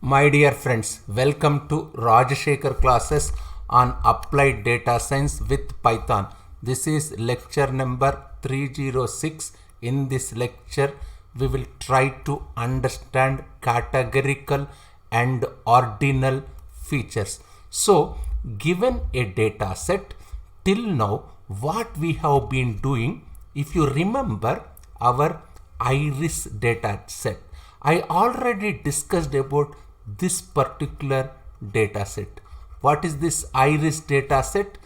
My dear friends, welcome to Rajashekhar classes on applied data science with Python. This is lecture number 306. In this lecture, we will try to understand categorical and ordinal features. So, given a data set, till now, what we have been doing, if you remember our iris data set, I already discussed about this particular data set. What is this iris data set?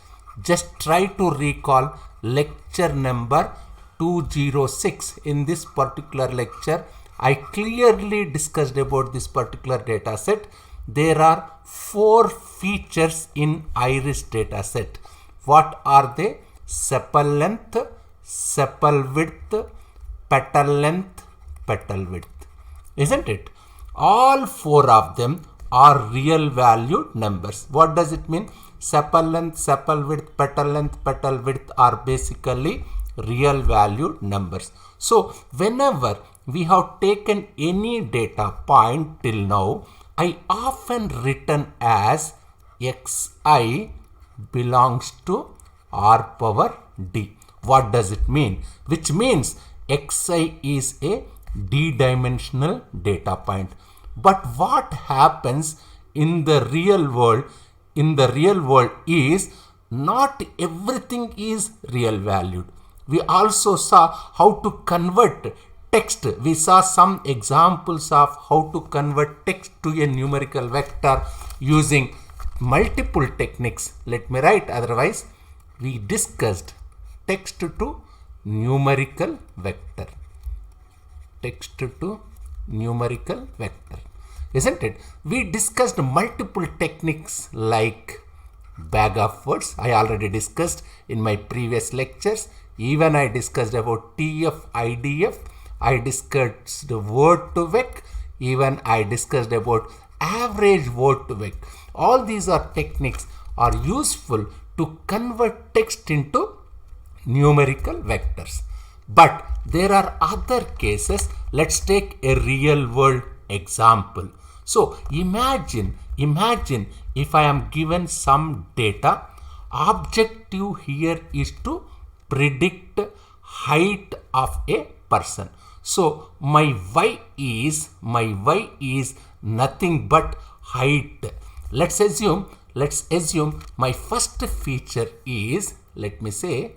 Just try to recall lecture number 206. In this particular lecture, I clearly discussed about this particular data set. There are 4 features in iris data set. What are they? Sepal length, sepal width, petal length, petal width. Isn't it? All 4 of them are real valued numbers. What does it mean? Sepal length, sepal width, petal width are basically real valued numbers. So whenever we have taken any data point till now, I often written as xi belongs to r power d. What does it mean? Which means xi is a d-dimensional data point. But what happens in the real world? In the real world is not everything is real valued. We also saw how to convert text. We saw some examples of how to convert text to a numerical vector using multiple techniques. Let me write, otherwise we discussed text to numerical vector. Text to numerical vector, isn't it? We discussed multiple techniques like bag of words. I already discussed in my previous lectures. Even I discussed about TF, IDF. I discussed word to vec. Even I discussed about average word to vec. All these are techniques are useful to convert text into numerical vectors. But there are other cases. Let's take a real world example. So imagine if I am given some data. Objective here is to predict height of a person. So my y is nothing but height. Let's assume my first feature is, let me say,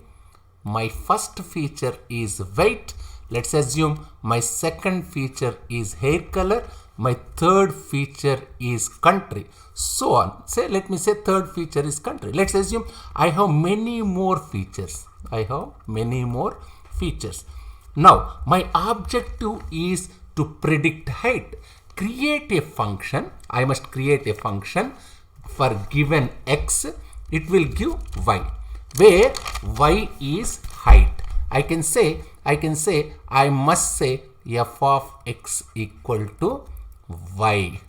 my first feature is weight. Let's assume my second feature is hair color. My third feature is country. So on. Let me say third feature is country. Let's assume I have many more features. Now, my objective is to predict height. Create a function. I must create a function for given x. It will give y, where y is height. I must say f of x equal to y,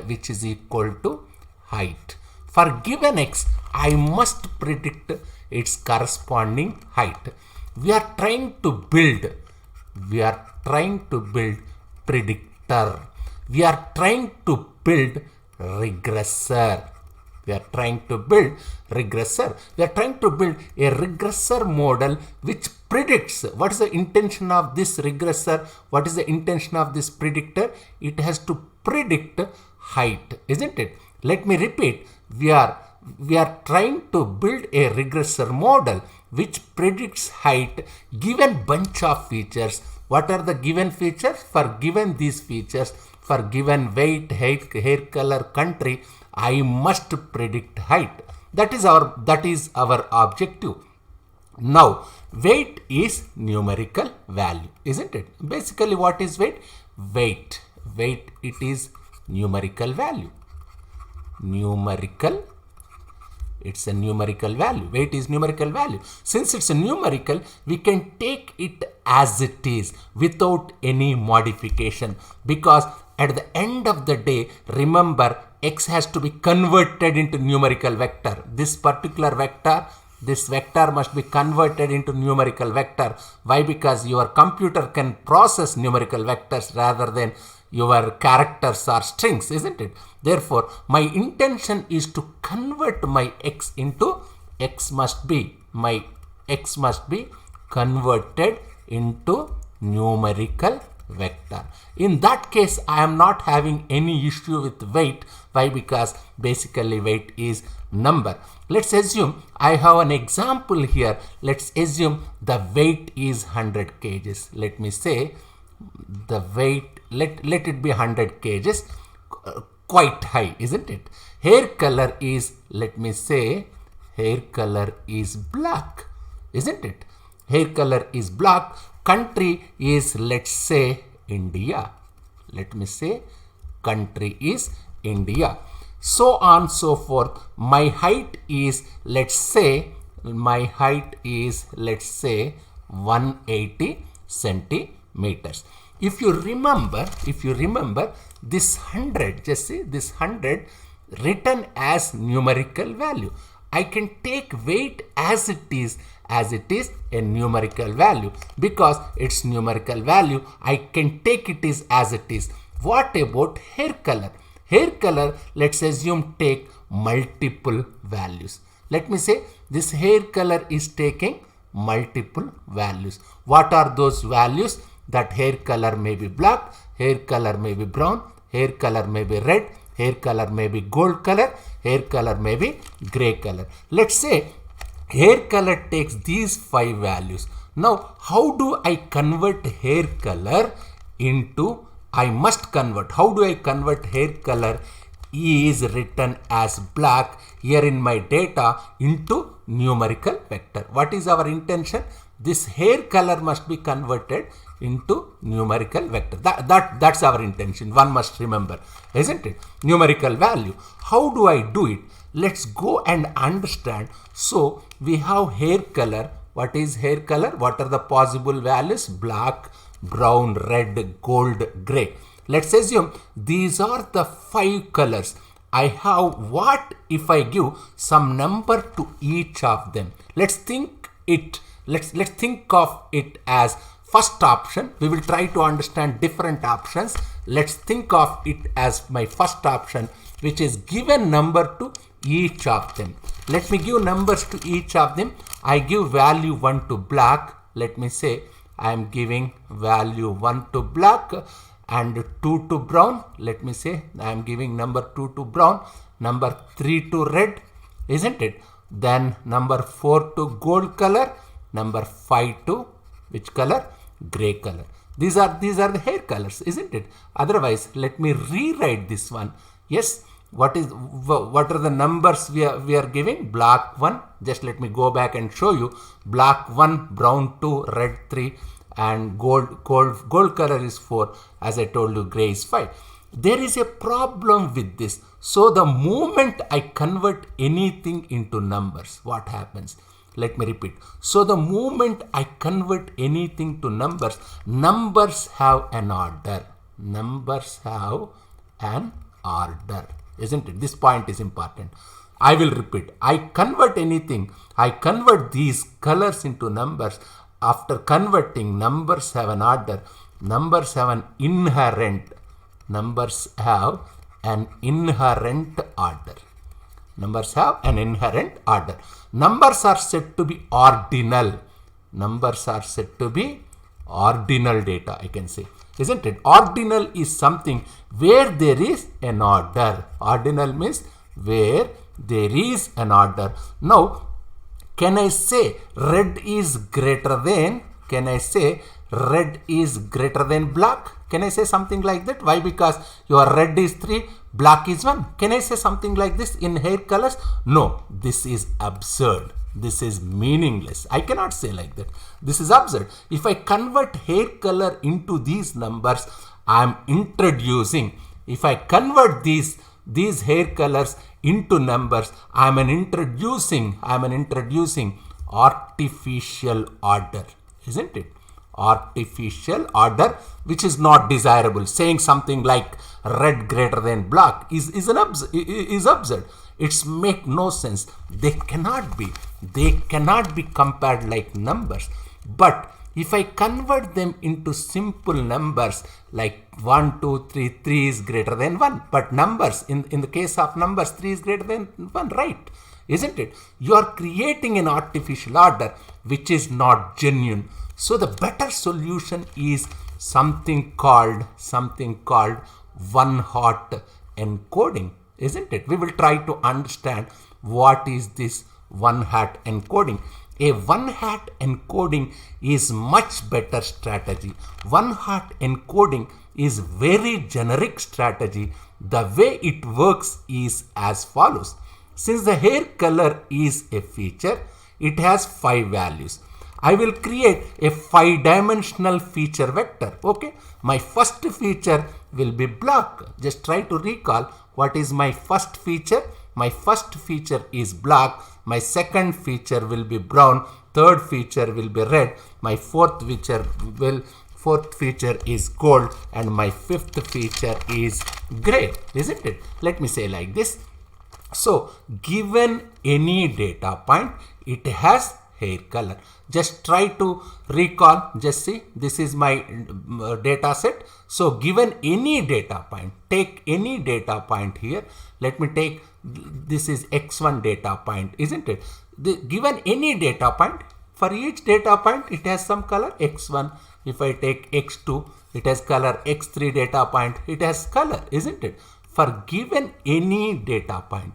which is equal to height. For given x, I must predict its corresponding height. We are trying to build predictor. We are trying to build regressor. We are trying to build a regressor model which predicts. What is the intention of this regressor? What is the intention of this predictor? It has to predict height, isn't it? Let me repeat. We are trying to build a regressor model which predicts height given bunch of features. What are the given features? For given these features, for given weight, height, hair color, country, I must predict height. That is our objective. Now, weight is numerical value, isn't it? Basically, what is weight? Weight, it is numerical value. It's a numerical value. Weight is numerical value. Since it's a numerical, we can take it as it is without any modification, because at the end of the day, remember, x has to be converted into numerical vector. This particular vector, this vector must be converted into numerical vector. Why? Because your computer can process numerical vectors rather than your characters are strings, isn't it? Therefore, my intention is to convert my x into my x must be converted into numerical vector. In that case, I am not having any issue with weight. Why? Because basically weight is number. Let's assume I have an example here. Let's assume the weight is 100 kgs. Let me say the weight, let it be 100 kgs, quite high, isn't it? Hair color is, let me say, hair color is black, isn't it? Hair color is black. Country is, let's say, India. Let me say country is India. So on so forth. My height is, let's say, 180 centimeters. If you remember this 100, just see this 100 written as numerical value. I can take weight as it is a numerical value. Because it's numerical value, I can take it as it is. What about hair color? Hair color, let's assume, take multiple values. Let me say this hair color is taking multiple values. What are those values? That hair color may be black, hair color may be brown, hair color may be red, hair color may be gold color, hair color may be gray color. Let's say hair color takes these 5 values. Now, how do I convert hair color into, I must convert, how do I convert hair color is written as black here in my data into numerical vector? What is our intention? This hair color must be converted into numerical vector. That's our intention. One must remember, isn't it? Numerical value. How do I do it? Let's go and understand. So we have hair color. What is hair color? What are the possible values? Black, brown, red, gold, gray. Let's assume these are the 5 colors. I have, what if I give some number to each of them? Let's think of it as first option. We will try to understand different options. Let's think of it as my first option, which is given number to each of them. Let me give numbers to each of them. I give value 1 to black. Let me say I am giving value 1 to black and 2 to brown. Let me say I am giving number 2 to brown, number 3 to red, isn't it? Then number 4 to gold color, number 5 to which color? Gray color. These are the hair colors, isn't it? Otherwise, let me rewrite this one. Yes, what are the numbers we are giving? Black 1, just let me go back and show you. Black 1, brown 2, red 3, and gold color is 4. As I told you, gray is 5. There is a problem with this. So the moment I convert anything into numbers, what happens? Let me repeat. So the moment I convert anything to numbers, numbers have an order. Numbers have an order, isn't it? This point is important. I will repeat. I convert anything. I convert these colors into numbers. After converting, numbers have an order. Numbers have an inherent. Numbers have an inherent order. Numbers have an inherent order. Numbers are said to be ordinal. Numbers are said to be ordinal data, I can say. Isn't it? Ordinal is something where there is an order. Ordinal means where there is an order. Now, can I say red is greater than, can I say red is greater than black? Can I say something like that? Why? Because your red is 3, black is 1. Can I say something like this in hair colors? No, this is absurd. This is meaningless. I cannot say like that. This is absurd. If I convert hair color into these numbers, I am introducing, if I convert these hair colors into numbers, I am introducing artificial order, isn't it? Artificial order, which is not desirable. Saying something like red greater than black is absurd. It's make no sense. They cannot be compared like numbers. But if I convert them into simple numbers like 1, 2, 3, 3 is greater than 1. But numbers, in the case of numbers, 3 is greater than 1, right? Isn't it? You are creating an artificial order which is not genuine. So the better solution is something called one-hot encoding, isn't it? We will try to understand what is this one-hot encoding. A one-hot encoding is much better strategy. One-hot encoding is very generic strategy. The way it works is as follows. Since the hair color is a feature, it has 5 values. I will create a 5-dimensional feature vector. Okay, my first feature will be black. Just try to recall what is my first feature. My first feature is black. My second feature will be brown. Third feature will be red. My fourth feature is gold, and my fifth feature is gray, isn't it? Let me say like this. So given any data point, it has hair color. Just try to recall. Just see, this is my data set. So given any data point, take any data point here. Let me take, this is x1 data point, isn't it? Given any data point, for each data point it has some color. X1, if I take x2, it has color. X3 data point, it has color, isn't it? For given any data point,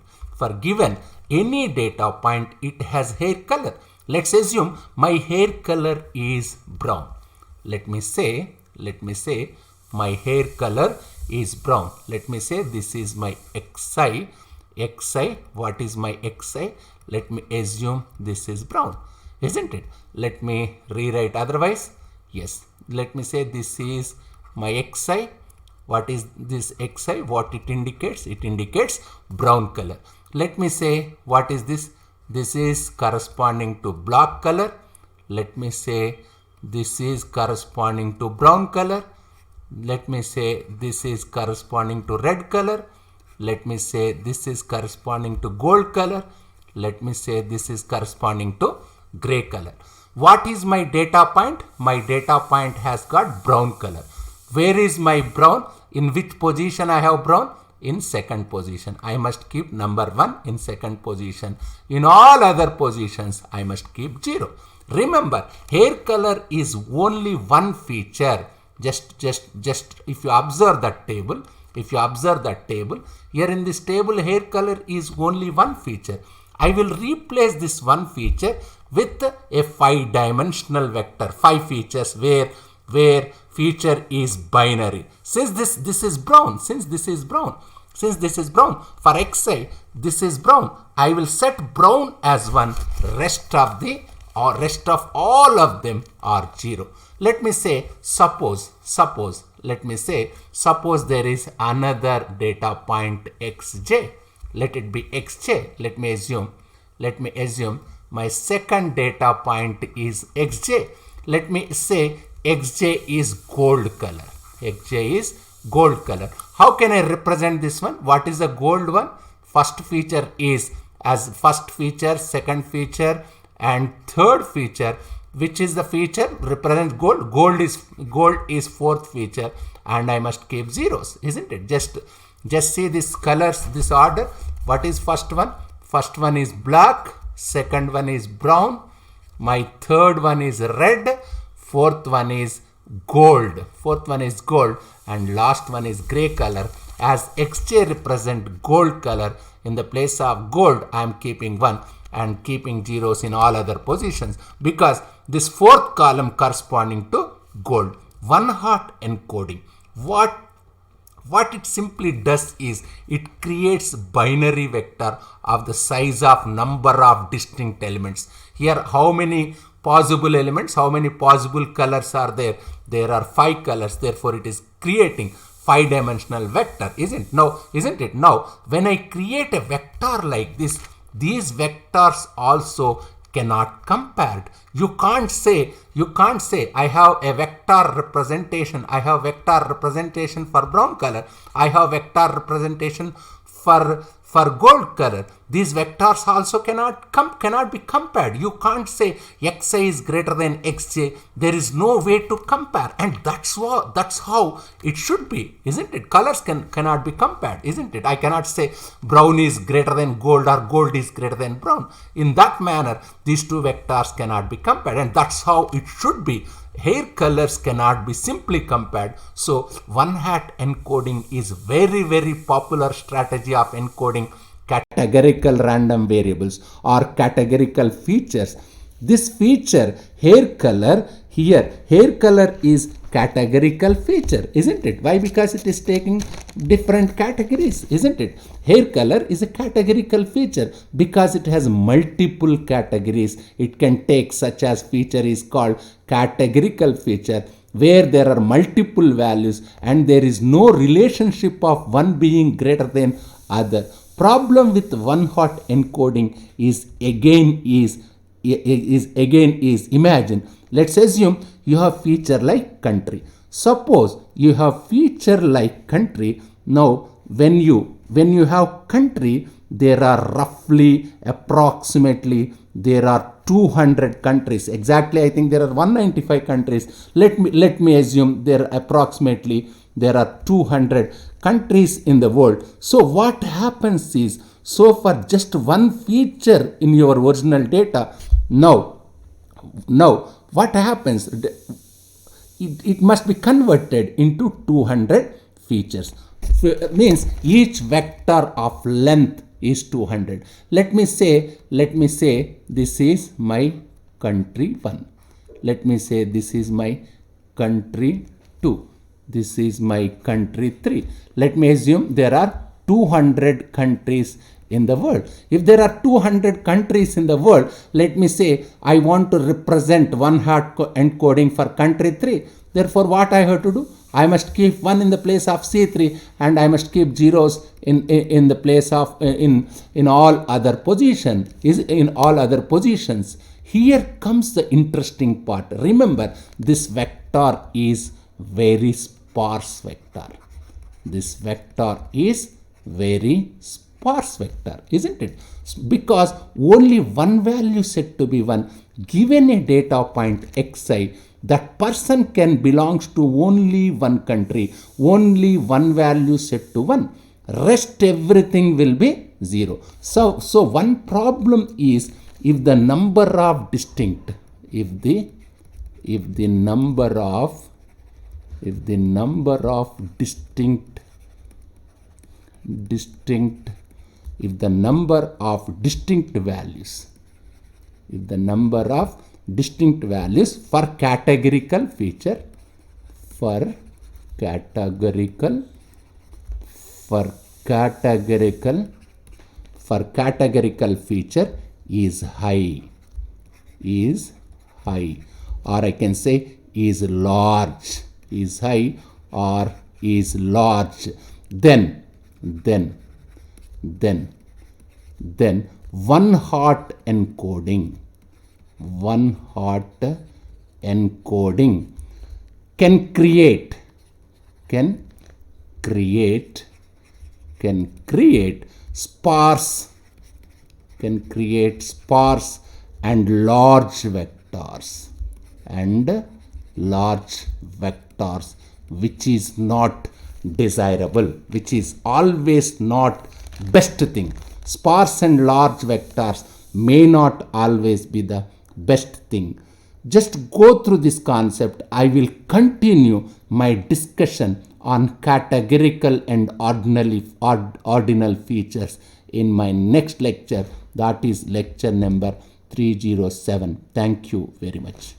it has hair color. Let's assume my hair color is brown. Let me say my hair color is brown. Let me say this is my xi. What is my xi? Let me assume this is brown, isn't it? Let me rewrite otherwise. Yes, let me say this is my xi. What is this xi? What it indicates? It indicates brown color. Let me say, what is this? This is corresponding to black color. Let me say this is corresponding to brown color. Let me say this is corresponding to red color. Let me say this is corresponding to gold color. Let me say this is corresponding to gray color. What is my data point? My data point has got brown color. Where is my brown? In which position I have brown? In second position. I must keep number 1 in second position. In all other positions, I must keep 0. Remember, hair color is only one feature. Just if you observe that table, here in this table, hair color is only one feature. I will replace this one feature with a 5-dimensional vector, 5 features where feature is binary. Since this is brown, for xi, this is brown, I will set brown as 1, rest of all of them are 0. Let me say, suppose there is another data point xj. Let it be xj. Let me assume my second data point is xj. Let me say xj is gold color. How can I represent this one? What is the gold one? First feature is as first feature, second feature, and third feature. Which is the feature represents gold? Gold is fourth feature, and I must keep zeros, isn't it? Just see this colors, this order. What is first one? First one is black. Second one is brown. My third one is red. Fourth one is gold. And last one is gray color. As xj represent gold color, in the place of gold, I am keeping 1 and keeping zeros in all other positions, because this fourth column corresponding to gold. One-hot encoding. What it simply does is it creates binary vector of the size of number of distinct elements. Here, how many possible elements, how many possible colors are there? There are 5 colors. Therefore, it is creating 5-dimensional vector, isn't it? Now, when I create a vector like this, these vectors also cannot compared. You can't say I have a vector representation. I have vector representation for brown color. I have vector representation for gold color. these vectors also cannot be compared. You can't say xi is greater than xj. There is no way to compare, and that's how it should be, isn't it? Colors cannot be compared, isn't it? I cannot say brown is greater than gold or gold is greater than brown. In that manner, these two vectors cannot be compared, and that's how it should be. Hair colors cannot be simply compared. So one hat encoding is very popular strategy of encoding categorical random variables or categorical features. This feature hair color here, hair color is categorical feature, isn't it? Why? Because it is taking different categories, isn't it? Hair color is a categorical feature because it has multiple categories it can take, such as feature is called categorical feature, where there are multiple values and there is no relationship of one being greater than other. Problem with one hot encoding is imagine, let's assume you have feature like country. Suppose you have feature like country. Now when you have country, there are roughly approximately there are 200 countries. Exactly, I think there are 195 countries. Let me assume there are 200 countries in the world. So what happens is, so for just one feature in your original data, now what happens? It must be converted into 200 features. Means each vector of length is 200. Let me say this is my country 1. Let me say this is my country 2. This is my country 3. Let me assume there are 200 countries in the world. If there are 200 countries in the world, let me say I want to represent one hot encoding for country 3. Therefore, what I have to do? I must keep 1 in the place of C3 and I must keep zeros in the place of in all other positions. Here comes the interesting part. Remember, this vector is very sparse vector. This vector is very sparse vector, isn't it? Because only one value set to be 1. Given a data point xi, that person can belongs to only one country, only one value set to 1. Rest everything will be 0. So one problem is, if the number of distinct, if the number of distinct values for categorical feature, feature is high, or I can say is large, is high or is large, then one hot encoding can create sparse and large vectors, which is not desirable, which is always not best thing. Sparse and large vectors may not always be the best thing. Just go through this concept. I will continue my discussion on categorical and ordinal features in my next lecture, that is lecture number 307. Thank you very much.